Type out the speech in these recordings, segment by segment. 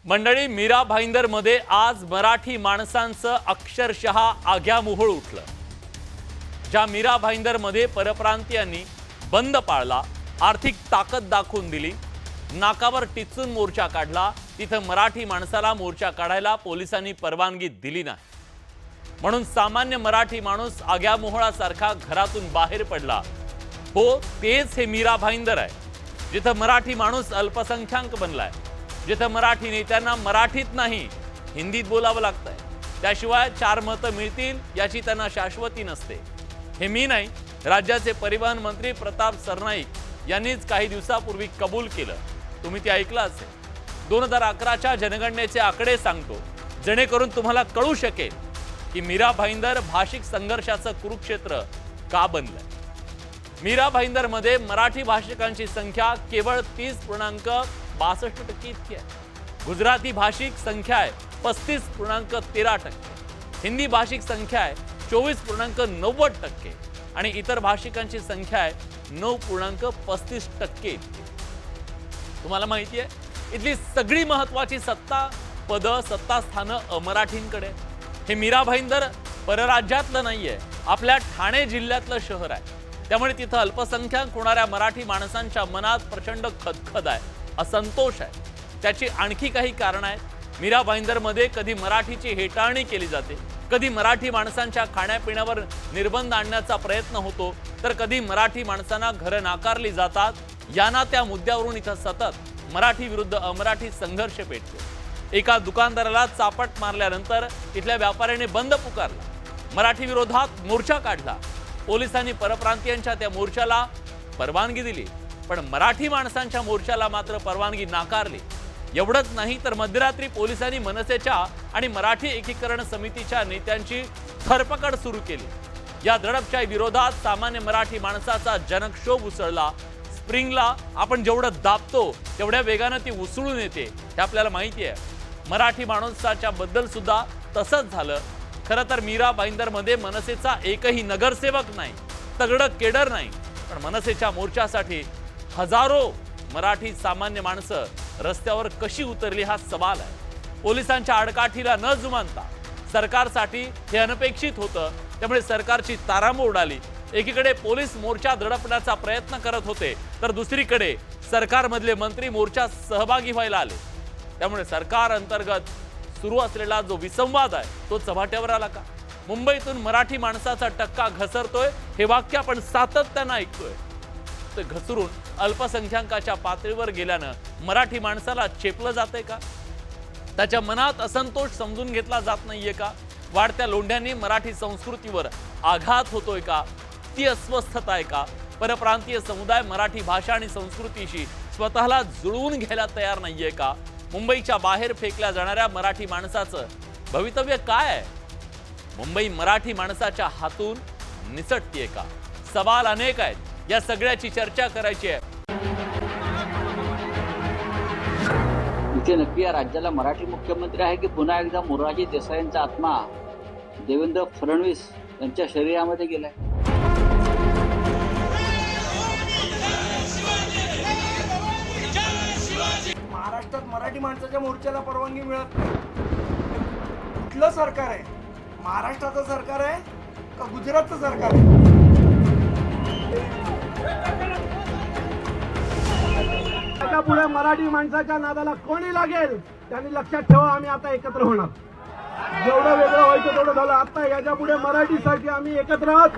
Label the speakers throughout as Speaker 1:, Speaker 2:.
Speaker 1: मंडळी, मीरा भाईंदरमध्ये आज मराठी माणसांचं अक्षरशः आग्यामोहोळ उठलं। ज्या मीरा भाईंदरमध्ये परप्रांतीयांनी बंद पाळला, आर्थिक ताकद दाखवून दिली, नाकावर टिचून मोर्चा काढला, तिथं मराठी माणसाला मोर्चा काढायला पोलिसांनी परवानगी दिली नाही। म्हणून सामान्य मराठी माणूस आग्यामोहोळासारखा घरातून बाहेर पडला। हो, तेच हे मीरा भाईंदर आहे, जिथं मराठी माणूस अल्पसंख्याक बनलाय, जिथं मराठी नेत्यांना मराठीत नाही हिंदीत बोलावं लागतंय, त्याशिवाय 4 मतं मिळतील याची त्यांना शाश्वती नसते। हे मी नाही, राज्याचे परिवहन मंत्री प्रताप सरनाईक यांनीच काही दिवसापूर्वी कबूल केलं। तुम्ही ते ऐकलं असेल। 2011च्या जनगणनेचे आकडे सांगतो, जेणेकरून तुम्हाला कळू शकेल की मीरा भाईंदर भाषिक संघर्षाचं कुरुक्षेत्र का बनलंय। मीरा भाईंदरमध्ये मराठी भाषिकांची संख्या केवळ 30.62% इतकी आहे। गुजराती भाषिक संख्या आहे 35.13%, हिंदी भाषिक संख्या आहे 24.90% आणि इतर भाषिकांची संख्या आहे 9.35%। तुम्हाला माहिती आहे, इथली सगळी महत्त्वाची सत्तास्थानं अमराठींकडे। हे मीरा भाईंदर परराज्यातलं नाहीये, आपल्या ठाणे जिल्ह्यातलं शहर आहे। त्यामुळे तिथं अल्पसंख्याक होणाऱ्या मराठी माणसांच्या मनात प्रचंड खदखद आहे, असंतोष आहे। त्याची आणखी काही कारण आहेत। मीरा भाईंदरमध्ये कधी मराठीची हेटाळणी केली जाते, कधी मराठी माणसांच्या खाण्यापिण्यावर निर्बंध आणण्याचा प्रयत्न होतो, तर कधी मराठी माणसांना घरं नाकारली जातात। याना त्या मुद्द्यावरून इथं सतत मराठी विरुद्ध अमराठी संघर्ष पेटतो। एका दुकानदाराला चापट मारल्यानंतर इथल्या व्यापाऱ्याने बंद पुकारला, मराठी विरोधात मोर्चा काढला। पोलिसांनी परप्रांतीयांच्या त्या मोर्चाला परवानगी दिली, पण मराठी माणसांच्या मोर्चाला मात्र परवानगी नाकारली। एवढंच नाही तर मध्यरात्री पोलिसांनी मनसेच्या आणि मराठी एकीकरण समितीच्या नेत्यांची धरपकड सुरू केली। या दडपशाही विरोधात सामान्य मराठी माणसाचा जनक्षोभ उसळला। स्प्रिंगला आपण जेवढं दाबतो तेवढ्या वेगानं ती उसळून येते, हे आपल्याला माहिती आहे। मराठी माणसाच्या बद्दल सुद्धा तसंच झालं। खरं तर मीरा भाईंदरमध्ये मनसेचा एकही नगरसेवक नाही, तगडं केडर नाही, पण मनसेच्या मोर्चासाठी हजारो मराठी सामान्य माणसं रस्त्यावर कशी उतरली हा सवाल आहे। पोलिसांच्या आडकाठीला न जुमानता सरकारसाठी हे अनपेक्षित होतं, त्यामुळे सरकारची तारांबळ उडाली। एकीकडे पोलीस मोर्चा दडपण्याचा प्रयत्न करत होते, तर दुसरीकडे सरकारमधले मंत्री मोर्चात सहभागी व्हायला आले। त्यामुळे सरकार अंतर्गत सुरू असलेला जो विसंवाद आहे तो चव्हाट्यावर आला का? मुंबईतून मराठी माणसाचा टक्का घसरतोय हे वाक्य आपण सातत्यानं ऐकतोय। ते घसरून अल्पसंख्याकाच्या पातळीवर गेल्यानं मराठी माणसाला चेपलं जातंय का? त्याच्या मनात असंतोष समजून घेतला जात नाहीये का? वाढत्या लोंढ्यांनी मराठी संस्कृतीवर आघात होतोय का? ती अस्वस्थता आहे का? परप्रांतीय समुदाय मराठी भाषा आणि संस्कृतीशी स्वतःला जुळवून घ्यायला तयार नाहीये का? मुंबईच्या बाहेर फेकल्या जाणाऱ्या मराठी माणसाचं भवितव्य काय आहे? मुंबई मराठी माणसाच्या हातून निसटतीये का? सवाल अनेक आहेत, या सगळ्याची चर्चा करायची आहे।
Speaker 2: इथे नक्की या राज्याला मराठी मुख्यमंत्री आहे की पुन्हा एकदा मोरारजी देसाईंचा आत्मा देवेंद्र फडणवीस यांच्या शरीरामध्ये गेलाय?
Speaker 3: महाराष्ट्रात मराठी माणसाच्या मोर्चाला परवानगी मिळत नाही। कुठलं सरकार आहे? महाराष्ट्राचं सरकार आहे का गुजरातचं सरकार आहे? त्याच्या पुढे मराठी माणसाच्या नादाला कोणी लागेल त्यांनी लक्षात ठेवा, आम्ही आता एकत्र होणार। जेवढं वेगळं व्हायचं तेवढं झालं। आता याच्या पुढे मराठीसाठी आम्ही एकत्र आहोत।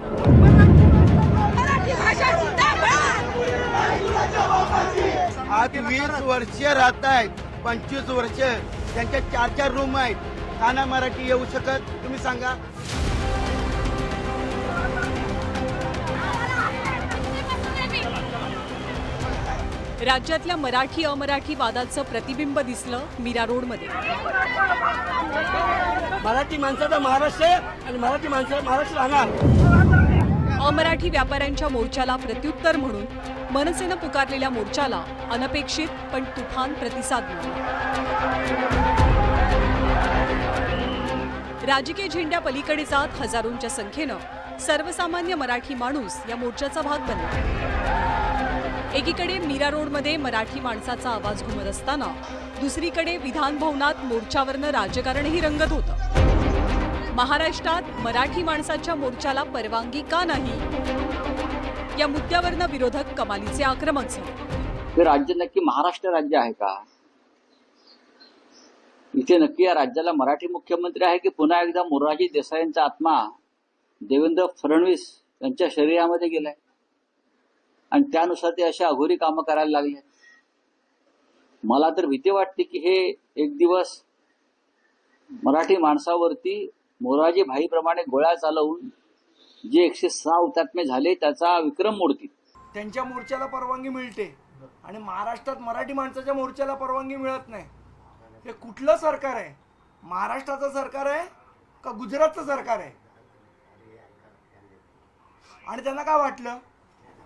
Speaker 4: आज 20 वर्ष राहत आहेत, 25 वर्ष त्यांच्या 4 रूम आहेत, का नाही मराठी येऊ शकत? तुम्ही सांगा।
Speaker 5: राज्यातल्या मराठी अमराठी वादाचं प्रतिबिंब दिसलं मीरा रोडमध्ये।
Speaker 3: मराठी माणसाचा महाराष्ट्र आणि मराठी माणसाचा महाराष्ट्र राहणार।
Speaker 5: अमराठी व्यापाऱ्यांच्या मोर्चाला प्रत्युत्तर म्हणून मनसेनं पुकारलेल्या मोर्चाला अनपेक्षित पण तुफान प्रतिसाद मिळाला। राजकीय झेंड्या पलीकडे जात हजारोंच्या संख्येनं सर्वसामान्य मराठी माणूस या मोर्चाचा भाग बनला। एकीकडे मीरा रोडमध्ये मराठी माणसाचा आवाज घुमत असताना दुसरीकडे विधान भवनात मोर्चावरनं राजकारणही रंगत होतं. महाराष्ट्रात मराठी माणसाच्या मोर्चाला परवानगी का नाही या मुद्द्यावरनं विरोधक कमालीचे आक्रमक झाले.
Speaker 2: हे राज्य नक्की महाराष्ट्र राज्य आहे का? इथे नक्की या राज्याला मराठी मुख्यमंत्री आहे की पुन्हा एकदा मोरारजी देसाईंचा आत्मा देवेंद्र फडणवीस यांच्या शरीरामध्ये गेलाय आणि त्यानुसार ते अशा अघोरी कामं करायला लागले. मला तर भीती वाटते की हे एक दिवस मराठी माणसावरती मोरारजी भाईप्रमाणे गोळ्या चालवून जे 106 हुतात्मे झाले त्याचा विक्रम मोडतील.
Speaker 4: त्यांच्या मोर्चाला परवानगी मिळते आणि महाराष्ट्रात मराठी माणसाच्या मोर्चाला परवानगी मिळत नाही. हे कुठलं सरकार आहे? महाराष्ट्राचं सरकार आहे का गुजरातचं सरकार आहे? आणि त्यांना काय वाटलं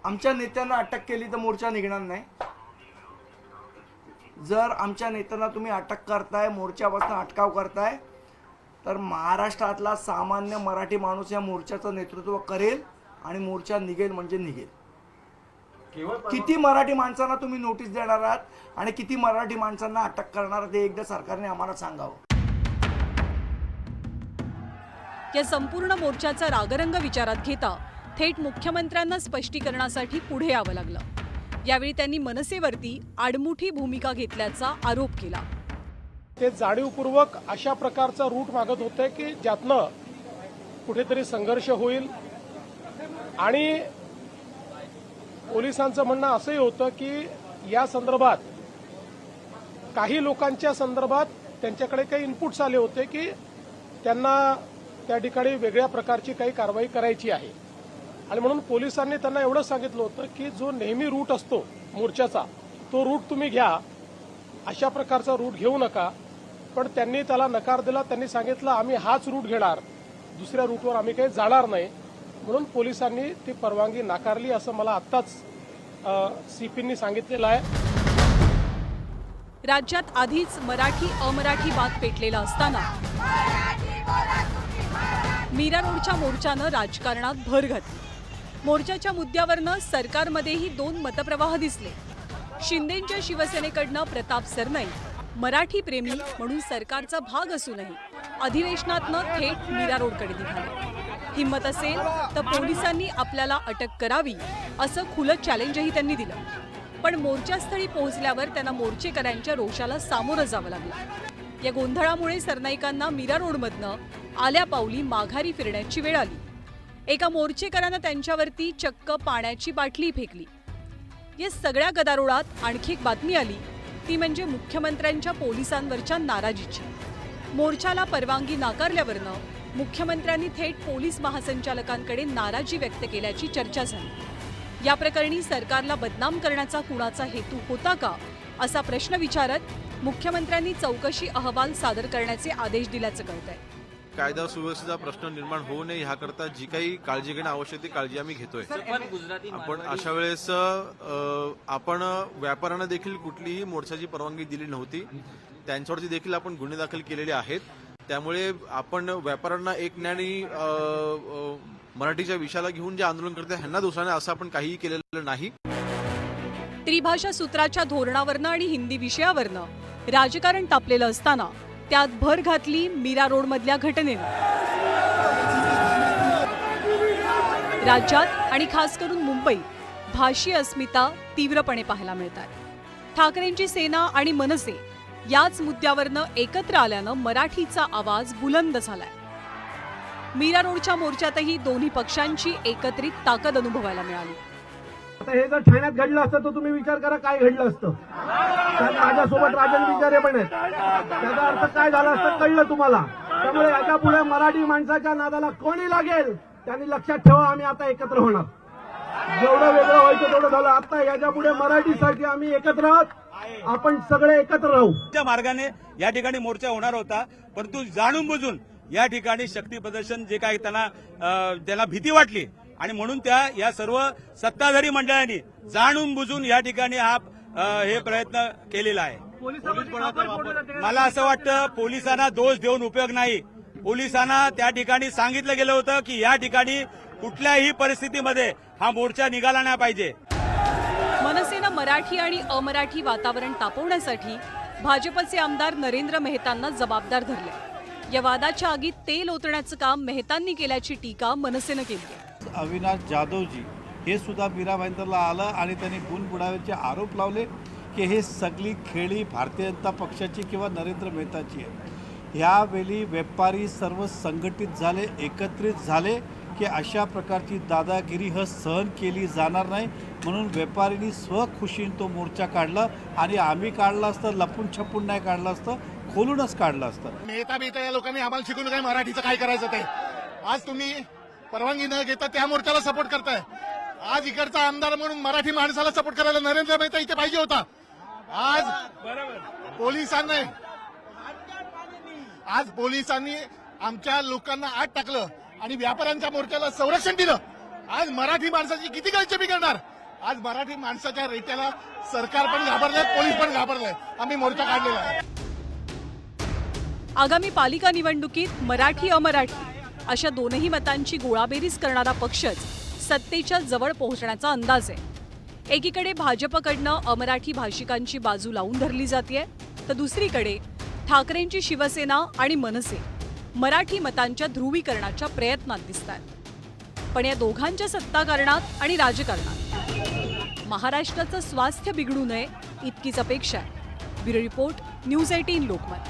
Speaker 4: आमच्या नेत्यांना अटक केली तर मोर्चा निघणार नाही? जर आमच्या नेत्यांना तुम्ही अटक करताय, मोर्चापासून अटकाव करताय, तर महाराष्ट्रातला सामान्य मराठी माणूस या मोर्चाचं नेतृत्व करेल आणि मोर्चा निघेल म्हणजे निघेल. किती मराठी माणसांना तुम्ही नोटीस देणार आहात आणि किती मराठी माणसांना अटक करणार ते एकदा सरकारने आम्हाला सांगावं.
Speaker 5: या संपूर्ण मोर्चाचा रागरंग विचारात घेता थेट मुख्यमंत्र्यांना स्पष्टीकरणासाठी पुढे यावं लागलं. यावेळी त्यांनी मनसेवरती आडमुठी भूमिका घेतल्याचा आरोप केला.
Speaker 3: ते जाणीवपूर्वक अशा प्रकारचा रूट मागत होते की ज्यातनं कुठेतरी संघर्ष होईल आणि पोलिसांचं म्हणणं असंही होतं की या संदर्भात काही लोकांच्या संदर्भात त्यांच्याकडे काही इनपुट्स आले होते की त्यांना त्या ठिकाणी वेगळ्या प्रकारची काही कारवाई करायची आहे आणि म्हणून पोलिसांनी त्यांना एवढं सांगितलं होतं की जो नेहमी रूट असतो मोर्चाचा तो रूट तुम्ही घ्या, अशा प्रकारचा रूट घेऊ नका. पण त्यांनी त्याला नकार दिला. त्यांनी सांगितलं आम्ही हाच रूट घेणार, दुसऱ्या रूटवर आम्ही काही जाणार नाही. म्हणून पोलिसांनी ती परवानगी नाकारली असं मला आत्ताच सीपींनी सांगितलेलं आहे.
Speaker 5: राज्यात आधीच मराठी अमराठी वाद पेटलेला असताना मीरा रोडच्या मोर्चानं राजकारणात भर घातली. मोर्चाच्या मुद्द्यावरनं सरकारमध्येही दोन मतप्रवाह दिसले. शिंदेंच्या शिवसेनेकडनं प्रताप सरनाईक मराठी प्रेमी म्हणून सरकारचा भाग असूनही अधिवेशनातनं थेट मीरा रोडकडे निघाले. हिम्मत असेल तर पोलिसांनी आपल्याला अटक करावी असं खुलं चॅलेंजही त्यांनी दिलं. पण मोर्चास्थळी पोहोचल्यावर त्यांना मोर्चेकऱ्यांच्या रोषाला सामोरं जावं लागलं. या गोंधळामुळे सरनाईकांना मीरा रोडमधनं आल्या पावली माघारी फिरण्याची वेळ आली. एका मोर्चेकरानं त्यांच्यावरती चक्क पाण्याची बाटली फेकली. या सगळ्या गदारोळात आणखी एक बातमी आली, ती म्हणजे मुख्यमंत्र्यांच्या पोलिसांवरच्या नाराजीची. मोर्चाला परवानगी नाकारल्यावरनं मुख्यमंत्र्यांनी थेट पोलीस महासंचालकांकडे नाराजी व्यक्त केल्याची चर्चा झाली. या प्रकरणी सरकारला बदनाम करण्याचा कुणाचा हेतू होता का असा प्रश्न विचारत मुख्यमंत्र्यांनी चौकशी अहवाल सादर करण्याचे आदेश दिल्याचं कळतंय.
Speaker 6: कायदा सुव्यवस्थेचा प्रश्न निर्माण होऊ नये ह्याकरता जी काही काळजी घेणं आवश्यक ती काळजी आम्ही घेतोय. आपण अशा वेळेस आपण व्यापाऱ्यांना देखील कुठलीही मोर्चाची परवानगी दिली नव्हती. त्यांच्यावरती देखील आपण गुन्हे दाखल केलेले आहेत. त्यामुळे आपण व्यापाऱ्यांना एक न्यायाने मराठीच्या विषयाला घेऊन जे आंदोलन करते ह्यांना दोषाने असं आपण काहीही केलेलं नाही.
Speaker 5: त्रिभाषा सूत्राच्या धोरणावरनं आणि हिंदी विषयावरनं राजकारण तापलेलं असताना त्यात भर घातली मीरा रोडमधल्या घटनेनं. राज्यात आणि खास करून मुंबईत भाषीय अस्मिता तीव्रपणे पाहायला मिळतात. ठाकरेंची सेना आणि मनसे याच मुद्द्यावरनं एकत्र आल्यानं मराठीचा आवाज बुलंद झालाय. मीरा रोडच्या मोर्चातही दोन्ही पक्षांची एकत्रित ताकद अनुभवायला मिळाली.
Speaker 3: आता हे जर ठाण्यात घडलं असतं तर तुम्ही विचार करा काय घडलं असतं. त्यात माझ्यासोबत राजन विचारे पण आहेत. त्याचा अर्थ काय झाला असतं कळलं तुम्हाला. त्यामुळे याच्या पुढे मराठी माणसाच्या नादाला कोणी लागेल त्यांनी लक्षात ठेवा, आम्ही आता एकत्र होणार. जेवढं वेगळं व्हायचं तेवढं झालं. आता याच्या पुढे मराठीसाठी आम्ही एकत्र आहोत. आपण सगळे एकत्र राहू.
Speaker 7: त्या मार्गाने या ठिकाणी मोर्चा होणार होता, परंतु जाणून बुजून या ठिकाणी शक्ती प्रदर्शन जे काही त्यांना भीती वाटली आणि म्हणून या सर्व सत्ताधारी मंडळांनी जाणून बुजून या ठिकाणी हे प्रयत्न केलेला आहे. मला असं वाटतं पोलिसांना दोष देऊन उपयोग नाही. पोलिसांना त्या ठिकाणी सांगितलं गेलं होतं की या ठिकाणी कुठल्याही परिस्थितीमध्ये हा मोर्चा निघाला नाही पाहिजे.
Speaker 5: मनसेनं मराठी आणि अमराठी वातावरण तापवण्यासाठी भाजपचे आमदार नरेंद्र मेहतांना जबाबदार धरले। या वादाच्या आगीत तेल ओतण्याचं काम मेहतांनी केल्याची टीका मनसेनं केली आहे।
Speaker 8: अविनाश जाधवजी हे सुद्धा मीरा भाईंदरला आलं आणि त्यांनी बुडबुडावेचे आरोप लावले की हे सगळी खेळी भारतीय जनता पक्षाची किंवा नरेंद्र मेहताची आहे। यावेळी व्यापारी सर्व संघटित झाले, एकत्रित झाले की अशा प्रकारची दादागिरी सहन केली जाणार नाही, म्हणून व्यापाऱ्यांनी स्वखुशीने तो मोर्चा काढला आणि आम्ही काढला असतं लपून छपून नाही काढलं असतं, खोलूनच काढलं असतं।
Speaker 9: मेहता या लोकांनी आम्हाला शिकवलं काय मराठीचं काय करायचं ते। आज तुम्ही परवानगी न घेता त्या मोर्चाला सपोर्ट करताय। आज इकडचा आमदार म्हणून मराठी माणसाला सपोर्ट करायला नरेंद्र मेहता इथे पाहिजे होता। आज पोलिसांनी आमच्या लोकांना आत टाकलं आणि व्यापाऱ्यांच्या मोर्चाला संरक्षण दिलं। आज मराठी माणसाची किती गळचेपी करणार। आज मराठी माणसाच्या रेट्याला सरकार पण घाबरलंय, पोलीस पण घाबरलंय। आम्ही मोर्चा काढलेला आहे।
Speaker 5: आगामी पालिका निवडणुकीत मराठी अमराठी अशा दोनही मतांची गोळाबेरीज करणारा पक्षच सत्तेच्या जवळ पोहोचण्याचा अंदाज आहे। एकीकडे भाजपकडनं अमराठी भाषिकांची बाजू लावून धरली जाते, तर दुसरीकडे ठाकरेंची शिवसेना आणि मनसे मराठी मतांच्या ध्रुवीकरणाच्या प्रयत्नात दिसतात। पण या दोघांच्या सत्ताकारणात आणि राजकारणात महाराष्ट्राचं स्वास्थ्य बिघडू नये इतकीच अपेक्षा आहे। Bureau report, news 18 Lokmat.